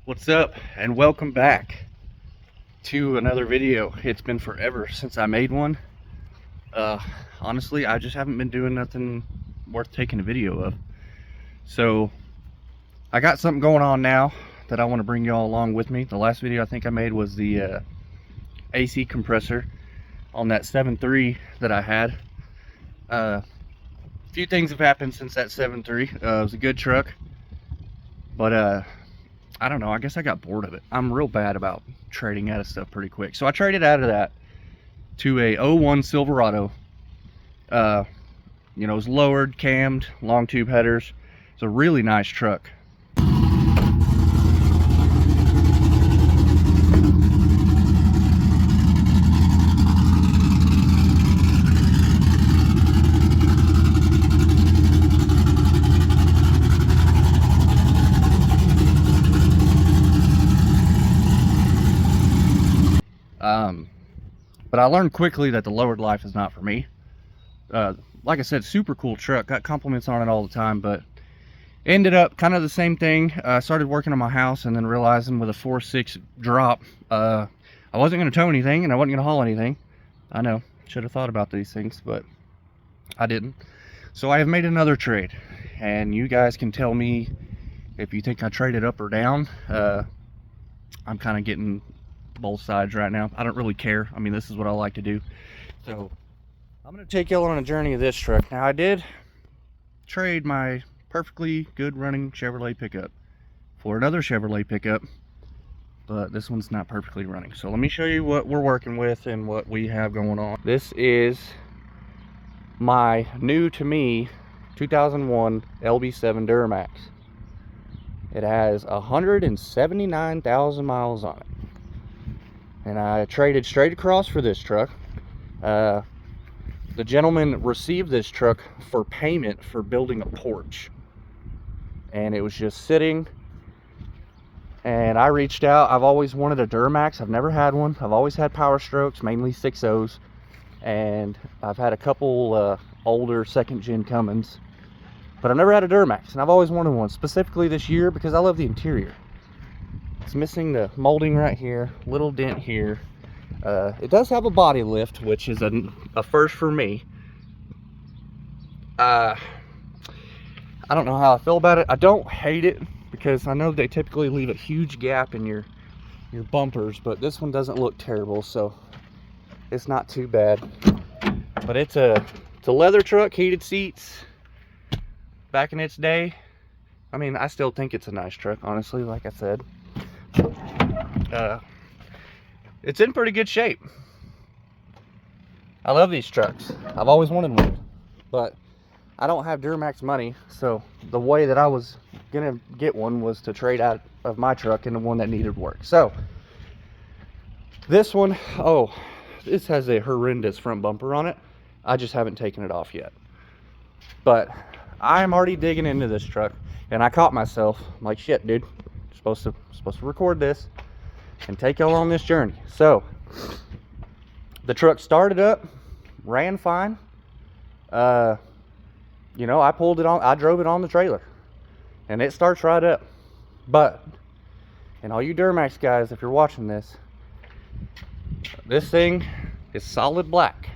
What's up, and welcome back to another video. It's been forever since I made one. Honestly, I just haven't been doing nothing worth taking a video of. So I got something going on now that I want to bring y'all along with me. The last video I think I made was the AC compressor on that 7.3 that I had. A few things have happened since that 7.3. It was a good truck, but I don't know, I guess I got bored of it. I'm real bad about trading out of stuff pretty quick. So I traded out of that to a 01 Silverado. You know, it was lowered, cammed, long tube headers. It's a really nice truck. But I learned quickly that the lowered life is not for me. Like I said, super cool truck, got compliments on it all the time, but ended up kind of the same thing. I started working on my house and then realizing with a 4.6 drop, I wasn't going to tow anything and I wasn't going to haul anything. I know, should have thought about these things, but I didn't. So I have made another trade, and you guys can tell me if you think I traded up or down. I'm kind of getting both sides right now. I don't really care. I mean, this is what I like to do. So I'm going to take y'all on a journey of this truck. Now, I did trade my perfectly good running Chevrolet pickup for another Chevrolet pickup, but this one's not perfectly running. So let me show you what we're working with and what we have going on. This is my new to me 2001 LB7 Duramax. It has 179,000 miles on it, and I traded straight across for this truck. The gentleman received this truck for payment for building a porch, and it was just sitting, and I reached out. I've always wanted a Duramax. I've never had one. I've always had Power Strokes, mainly 6.0s, and I've had a couple older second-gen Cummins, but I've never had a Duramax, and I've always wanted one, specifically this year because I love the interior. It's missing the molding right here, little dent here. It does have a body lift, which is a first for me. I don't know how I feel about it. I don't hate it because I know they typically leave a huge gap in your bumpers, but this one doesn't look terrible, so it's not too bad. But it's a leather truck, heated seats. Back in its day, I mean, I still think it's a nice truck, honestly, like I said. It's in pretty good shape. I love these trucks. I've always wanted one, but I don't have Duramax money, so the way that I was gonna get one was to trade out of my truck into one that needed work. So this one, oh, this has a horrendous front bumper on it. I just haven't taken it off yet, but I'm already digging into this truck, and I caught myself. I'm like, shit, dude, supposed to record this and take y'all on this journey. So the truck started up, ran fine. You know, I drove it on the trailer, and it starts right up. But, and all you Duramax guys, if you're watching this thing is solid black.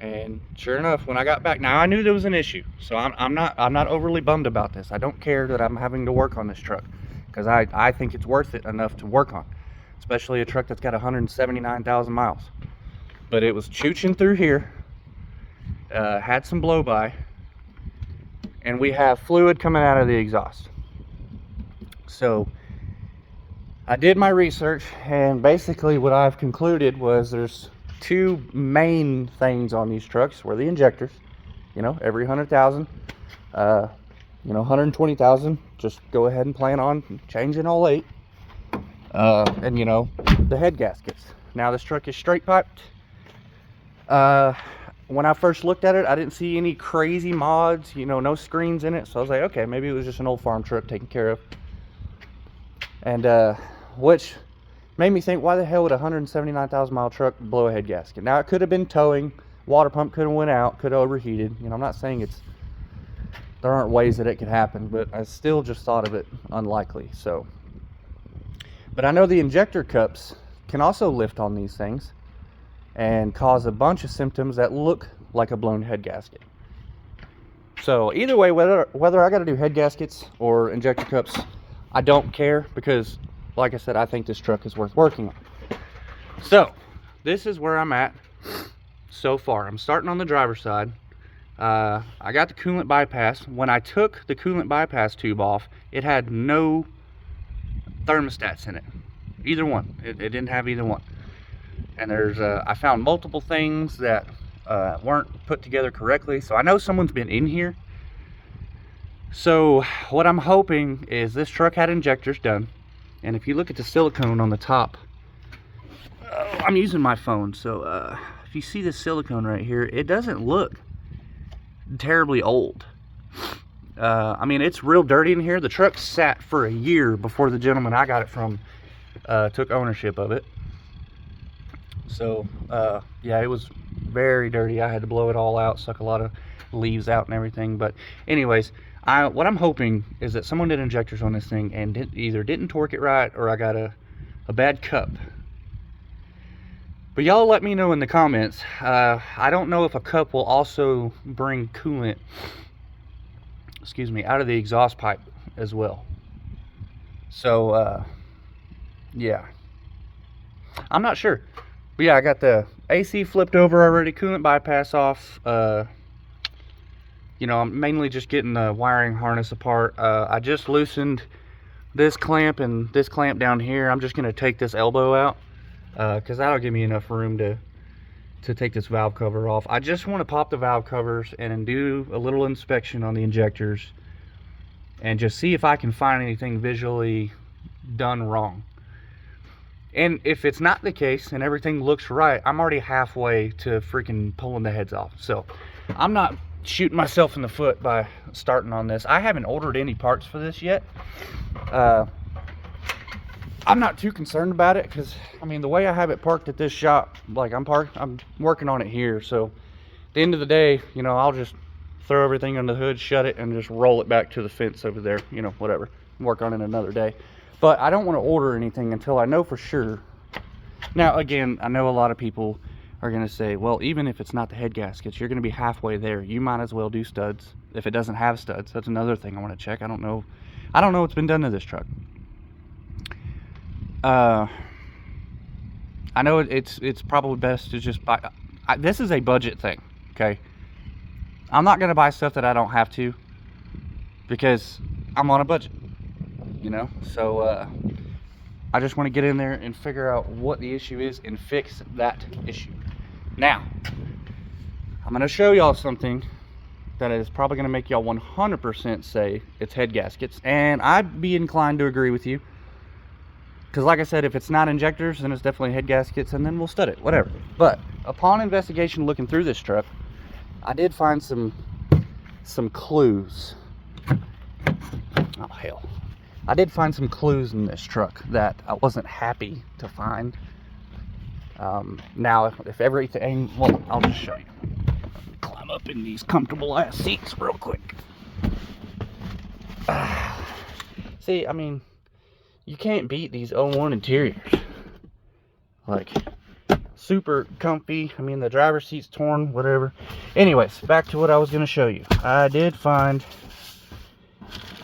And sure enough, when I got back, now I knew there was an issue, so I'm not overly bummed about this. I don't care that I'm having to work on this truck, because I think it's worth it enough to work on, especially a truck that's got 179,000 miles. But it was chooching through here, had some blow by, and we have fluid coming out of the exhaust. So I did my research, and basically what I've concluded was there's two main things on these trucks were the injectors. You know, every 100,000, you know, 120,000, just go ahead and plan on changing all 8. And you know, the head gaskets. Now this truck is straight piped. When I first looked at it, I didn't see any crazy mods, you know, no screens in it, so I was like, okay, maybe it was just an old farm truck taken care of. And which made me think, why the hell would a 179,000 mile truck blow a head gasket? Now it could have been towing, water pump could have went out, could have overheated. You know, I'm not saying there aren't ways that it could happen, but I still just thought of it unlikely. So, but I know the injector cups can also lift on these things and cause a bunch of symptoms that look like a blown head gasket. So either way, whether I got to do head gaskets or injector cups, I don't care, because like I said, I think this truck is worth working on. So this is where I'm at so far. I'm starting on the driver's side. I got the coolant bypass. When I took the coolant bypass tube off, it had no thermostats in it. Either one. It didn't have either one. And there's I found multiple things that weren't put together correctly, so I know someone's been in here. So what I'm hoping is this truck had injectors done, and if you look at the silicone on the top, I'm using my phone, so if you see the silicone right here, it doesn't look terribly old. I mean, it's real dirty in here. The truck sat for a year before the gentleman I got it from took ownership of it. So yeah, it was very dirty. I had to blow it all out, suck a lot of leaves out and everything. But anyways, what I'm hoping is that someone did injectors on this thing and either didn't torque it right, or I got a bad cup. But y'all let me know in the comments. I don't know if a cup will also bring coolant, excuse me, out of the exhaust pipe as well. So yeah, I'm not sure. But yeah, I got the AC flipped over already, coolant bypass off. You know, I'm mainly just getting the wiring harness apart. I just loosened this clamp and this clamp down here. I'm just going to take this elbow out because that'll give me enough room to take this valve cover off. I just want to pop the valve covers and then do a little inspection on the injectors and just see if I can find anything visually done wrong. And if it's not the case and everything looks right, I'm already halfway to freaking pulling the heads off. So I'm not shooting myself in the foot by starting on this. I haven't ordered any parts for this yet. I'm not too concerned about it because, I mean, the way I have it parked at this shop, like I'm working on it here. So at the end of the day, you know, I'll just throw everything under the hood, shut it, and just roll it back to the fence over there, you know, whatever. Work on it another day. But I don't want to order anything until I know for sure. Now, again, I know a lot of people are going to say, well, even if it's not the head gaskets, you're going to be halfway there. You might as well do studs. If it doesn't have studs, that's another thing I want to check. I don't know what's been done to this truck. I know it's probably best to just buy. This is a budget thing, okay? I'm not going to buy stuff that I don't have to because I'm on a budget. You know, so I just want to get in there and figure out what the issue is and fix that issue. Now, I'm going to show y'all something that is probably going to make y'all 100% say it's head gaskets, and I'd be inclined to agree with you, because like I said, if it's not injectors, then it's definitely head gaskets, and then we'll stud it, whatever. But upon investigation looking through this truck, I did find some clues. Oh hell, I did find some clues in this truck that I wasn't happy to find. Now, if everything, well, I'll just show you. Climb up in these comfortable ass seats real quick. See, I mean, you can't beat these 01 interiors. Like, super comfy. I mean, the driver's seat's torn, whatever. Anyways, back to what I was going to show you. I did find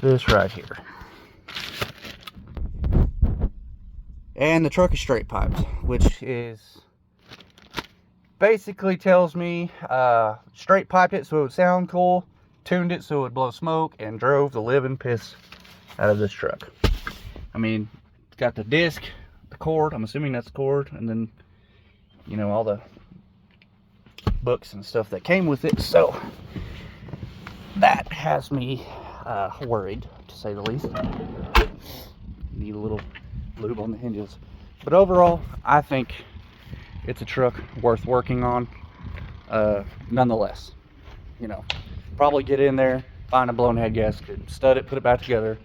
this right here. And the truck is straight piped, which is basically tells me straight piped it so it would sound cool, tuned it so it would blow smoke, and drove the living piss out of this truck. I mean, it's got the disc, the cord, I'm assuming that's the cord, and then, you know, all the books and stuff that came with it. So that has me worried, to say the least. Need a little lube on the hinges, but overall I think it's a truck worth working on. Nonetheless, you know, probably get in there, find a blown head gasket, stud it, put it back together,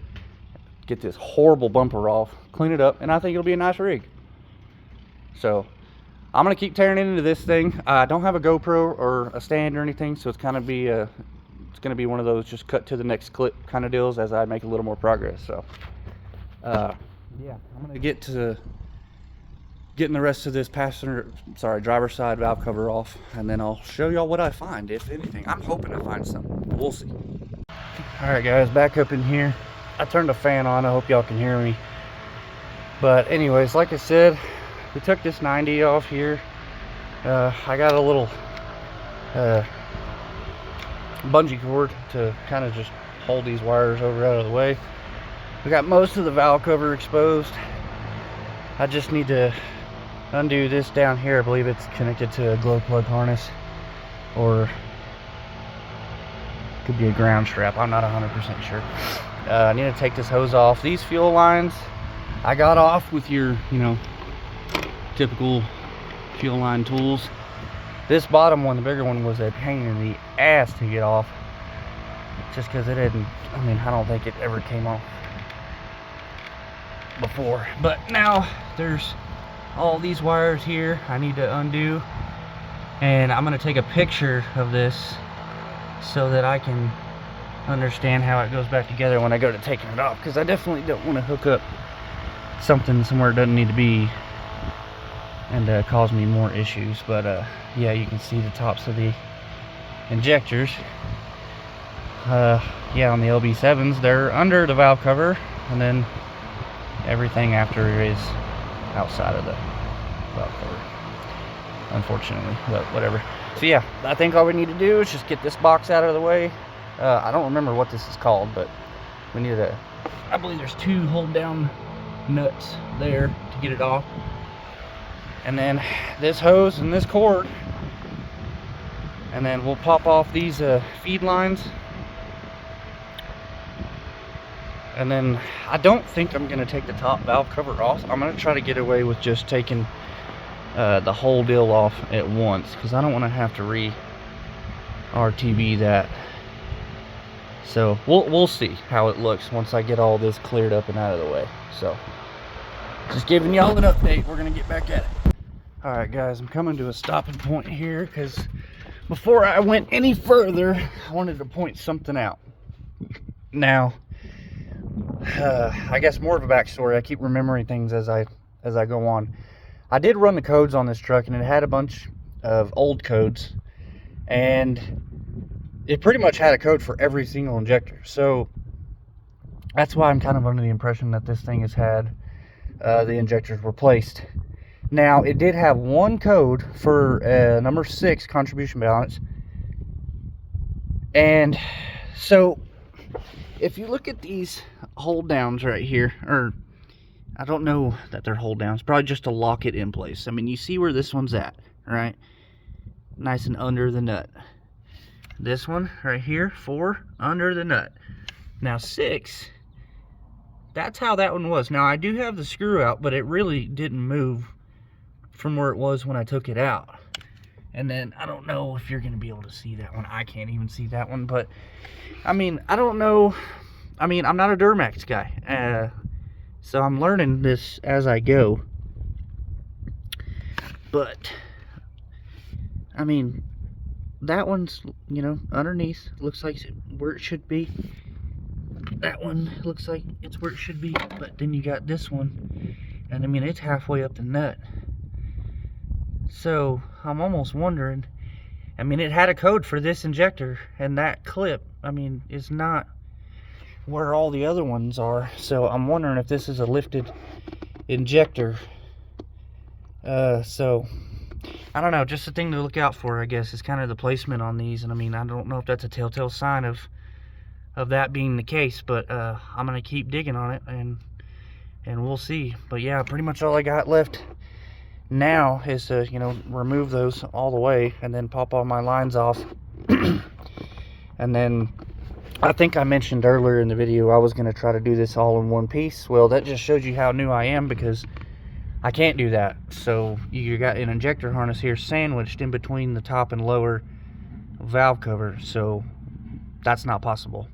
get this horrible bumper off, clean it up, and I think it'll be a nice rig. So I'm gonna keep tearing into this thing. I don't have a GoPro or a stand or anything, so it's gonna be one of those just cut to the next clip kind of deals as I make a little more progress. So yeah, I'm gonna get to getting the rest of this driver's side valve cover off, and then I'll show y'all what I find, if anything. I'm hoping to find something. We'll see. All right, guys, back up in here. I turned the fan on. I hope y'all can hear me. But anyways, like I said, we took this 90 off here. I got a little bungee cord to kind of just hold these wires over out of the way. We got most of the valve cover exposed. I just need to undo this down here. I believe it's connected to a glow plug harness, or could be a ground strap. I'm not 100% sure. I need to take this hose off. These fuel lines I got off with your, typical fuel line tools. This bottom one, the bigger one, was a pain in the ass to get off, just because it didn't, I don't think it ever came off before. But now there's all these wires here I need to undo, and I'm going to take a picture of this so that I can understand how it goes back together when I go to taking it off, because I definitely don't want to hook up something somewhere it doesn't need to be and cause me more issues. But yeah, you can see the tops of the injectors. Yeah, on the LB7s, they're under the valve cover, and then everything after is outside of the valve cover, unfortunately, but whatever. So yeah, I think all we need to do is just get this box out of the way. I don't remember what this is called, but we need to, I believe there's 2 hold down nuts there to get it off, and then this hose and this cord, and then we'll pop off these feed lines. And then I don't think I'm going to take the top valve cover off. I'm going to try to get away with just taking the whole deal off at once, because I don't want to have to re-RTV that. So we'll see how it looks once I get all this cleared up and out of the way. So just giving y'all an update. We're going to get back at it. All right, guys, I'm coming to a stopping point here, because before I went any further, I wanted to point something out. Now, I guess more of a backstory. I keep remembering things as I go on. I did run the codes on this truck, and it had a bunch of old codes, and it pretty much had a code for every single injector. So that's why I'm kind of under the impression that this thing has had the injectors replaced. Now, it did have one code for number 6 contribution balance, and so if you look at these hold downs right here, or I don't know that they're hold downs, probably just to lock it in place. You see where this one's at, right? Nice and under the nut. This one right here, 4, under the nut. Now 6, that's how that one was. Now I do have the screw out, but it really didn't move from where it was when I took it out. And then I don't know if you're gonna be able to see that one. I can't even see that one, but I don't know. I'm not a Duramax guy, so I'm learning this as I go. But that one's, underneath, looks like it's where it should be. That one looks like it's where it should be, but then you got this one, and it's halfway up the nut. So I'm almost wondering, it had a code for this injector, and that clip, is not where all the other ones are. So I'm wondering if this is a lifted injector. So I don't know, just a thing to look out for, I guess, is kind of the placement on these. And I don't know if that's a telltale sign of that being the case, but I'm gonna keep digging on it, and we'll see. But yeah, pretty much all I got left now is to remove those all the way, and then pop all my lines off. And then I think I mentioned earlier in the video I was going to try to do this all in one piece. Well, that just shows you how new I am, because I can't do that. So you got an injector harness here sandwiched in between the top and lower valve cover, so that's not possible.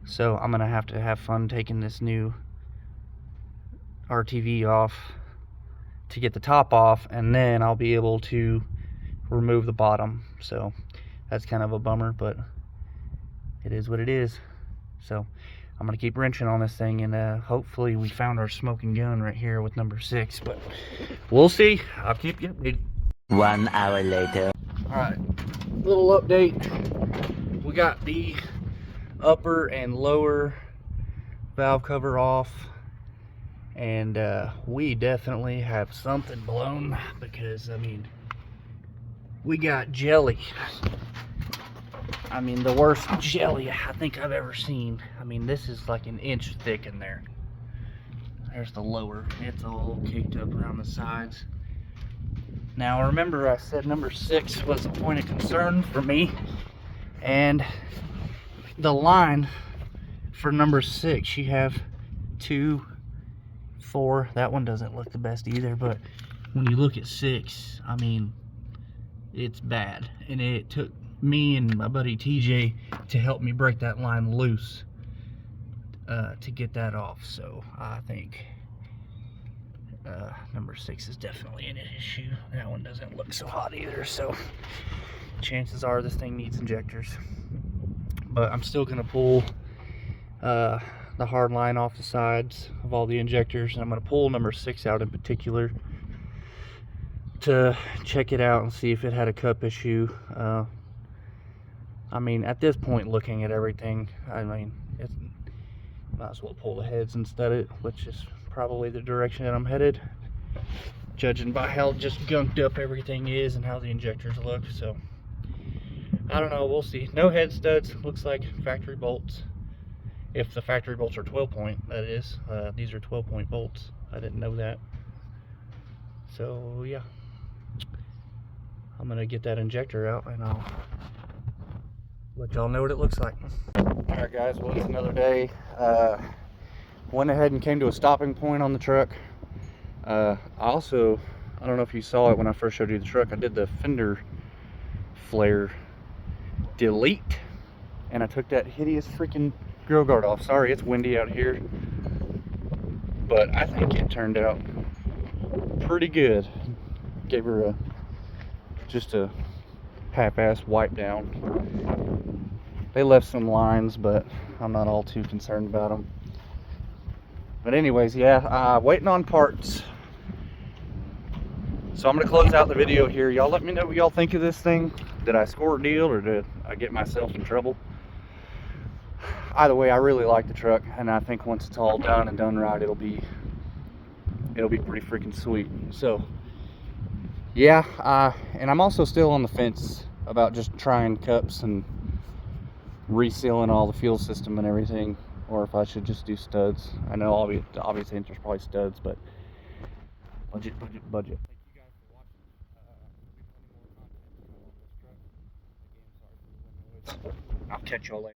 So I'm gonna have to have fun taking this new RTV off to get the top off, and then I'll be able to remove the bottom. So that's kind of a bummer, but it is what it is. So I'm gonna keep wrenching on this thing, and hopefully we found our smoking gun right here with number 6, but we'll see. I'll keep you updated. 1 hour later. All right, little update. We got the upper and lower valve cover off, and we definitely have something blown, because I mean, we got jelly. I mean, the worst jelly I think I've ever seen. I mean, this is like an inch thick in there. There's the lower. It's all caked up around the sides. Now, remember I said number 6 was a point of concern for me, and the line for number 6, you have 2, 4. That one doesn't look the best either, but when you look at 6, I mean, it's bad. And it took me and my buddy TJ to help me break that line loose to get that off. So I think number 6 is definitely an issue. That one doesn't look so hot either, so chances are this thing needs injectors. But I'm still gonna pull the hard line off the sides of all the injectors, and I'm gonna pull number 6 out in particular to check it out and see if it had a cup issue. I mean, at this point, looking at everything, I mean, it's, might as well pull the heads instead of it, which is probably the direction that I'm headed, judging by how just gunked up everything is and how the injectors look. So I don't know, we'll see. No head studs, looks like factory bolts. If the factory bolts are 12-point, that is. These are 12-point bolts. I didn't know that. So yeah, I'm gonna get that injector out and I'll let y'all know what it looks like. Alright guys, well, it's another day. Went ahead and came to a stopping point on the truck. I don't know if you saw it when I first showed you the truck, I did the fender flare delete, and I took that hideous freaking grill guard off. Sorry, it's windy out here, but I think it turned out pretty good. Gave her just a half-ass wipe down. They left some lines, but I'm not all too concerned about them. But anyways, yeah, waiting on parts. So I'm gonna close out the video here. Y'all let me know what y'all think of this thing. Did I score a deal, or did I get myself in trouble? Either way, I really like the truck, and I think once it's all done and done right, it'll be pretty freaking sweet. So yeah, and I'm also still on the fence about just trying cups and resealing all the fuel system and everything, or if I should just do studs. I know the obvious answer is probably studs, but budget. Thank you guys for watching. I'll catch y'all later.